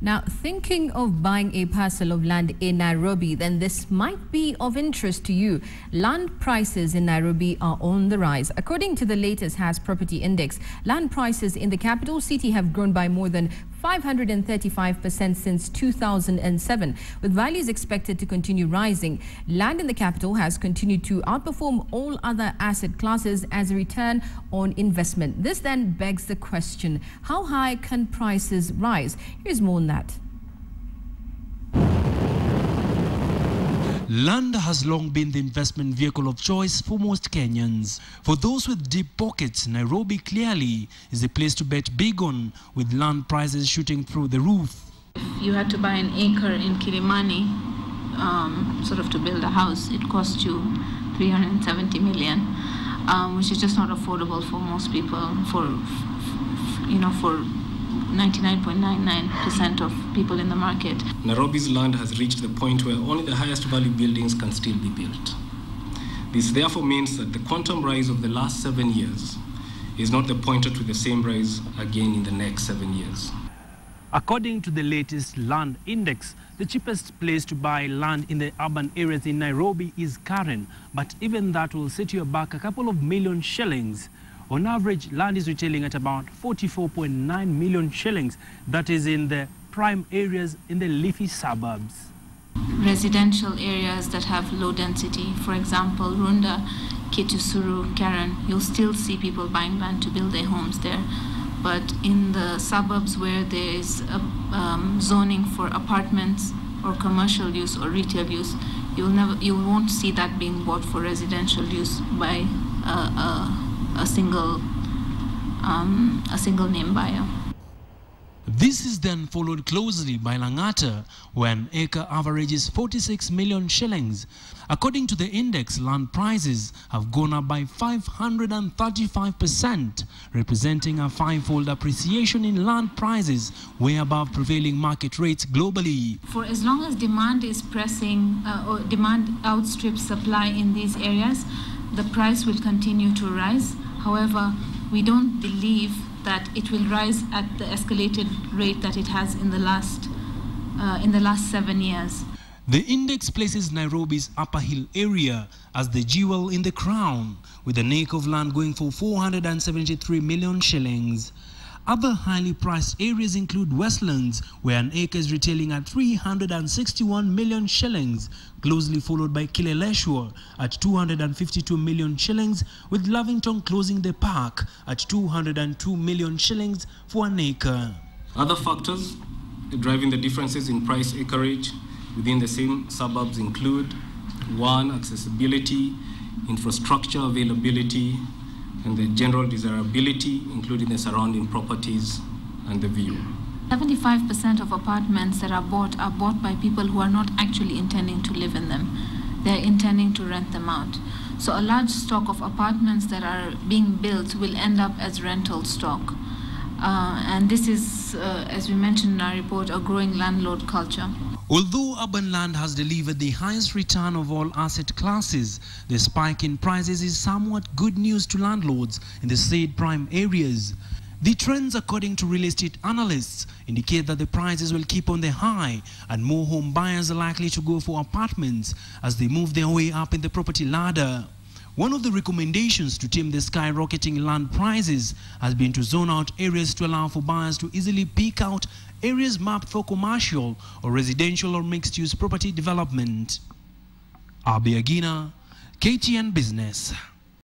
Now, thinking of buying a parcel of land in Nairobi, then this might be of interest to you. Land prices in Nairobi are on the rise. According to the latest Has Property Index, land prices in the capital city have grown by more than 535% since 2007, with values expected to continue rising. Land in the capital has continued to outperform all other asset classes as a return on investment. This then begs the question, how high can prices rise? Here's more on that. Land has long been the investment vehicle of choice for most Kenyans. For those with deep pockets, Nairobi clearly is a place to bet big on, with land prices shooting through the roof. If you had to buy an acre in Kilimani, to build a house, it cost you 370 million, which is just not affordable for most people, for 99.99% of people in the market. Nairobi's land has reached the point where only the highest value buildings can still be built. This therefore means that the quantum rise of the last 7 years is not the pointer to the same rise again in the next 7 years. According to the latest land index, the cheapest place to buy land in the urban areas in Nairobi is Karen, but even that will set you back a couple of million shillings. On average, land is retailing at about 44.9 million shillings. That is in the prime areas in the leafy suburbs. Residential areas that have low density, for example, Runda, Kitusuru, Karen, you'll still see people buying land to build their homes there. But in the suburbs where there is zoning for apartments or commercial use or retail use, you won't see that being bought for residential use by a single name buyer. This is then followed closely by Langata, where an acre averages 46 million shillings. According to the index, land prices have gone up by 535%, representing a five-fold appreciation in land prices, way above prevailing market rates globally. For as long as demand is pressing, or demand outstrips supply in these areas, the price will continue to rise. However, we don't believe that it will rise at the escalated rate that it has in the last 7 years. The index places Nairobi's Upper Hill area as the jewel in the crown, with an acre of land going for 473 million shillings. Other highly priced areas include Westlands, where an acre is retailing at 361 million shillings, closely followed by Kileleshwa at 252 million shillings, with Lavington closing the park at 202 million shillings for an acre. Other factors driving the differences in price acreage within the same suburbs include: 1, accessibility, infrastructure availability, and the general desirability, including the surrounding properties and the view. 75% of apartments that are bought by people who are not actually intending to live in them. They're intending to rent them out. So a large stock of apartments that are being built will end up as rental stock. And this is, as we mentioned in our report, a growing landlord culture. Although urban land has delivered the highest return of all asset classes, the spike in prices is somewhat good news to landlords in the said prime areas. The trends, according to real estate analysts, indicate that the prices will keep on the high and more home buyers are likely to go for apartments as they move their way up in the property ladder. One of the recommendations to tame the skyrocketing land prices has been to zone out areas to allow for buyers to easily pick out areas mapped for commercial or residential or mixed-use property development. Abi Agina, KTN Business.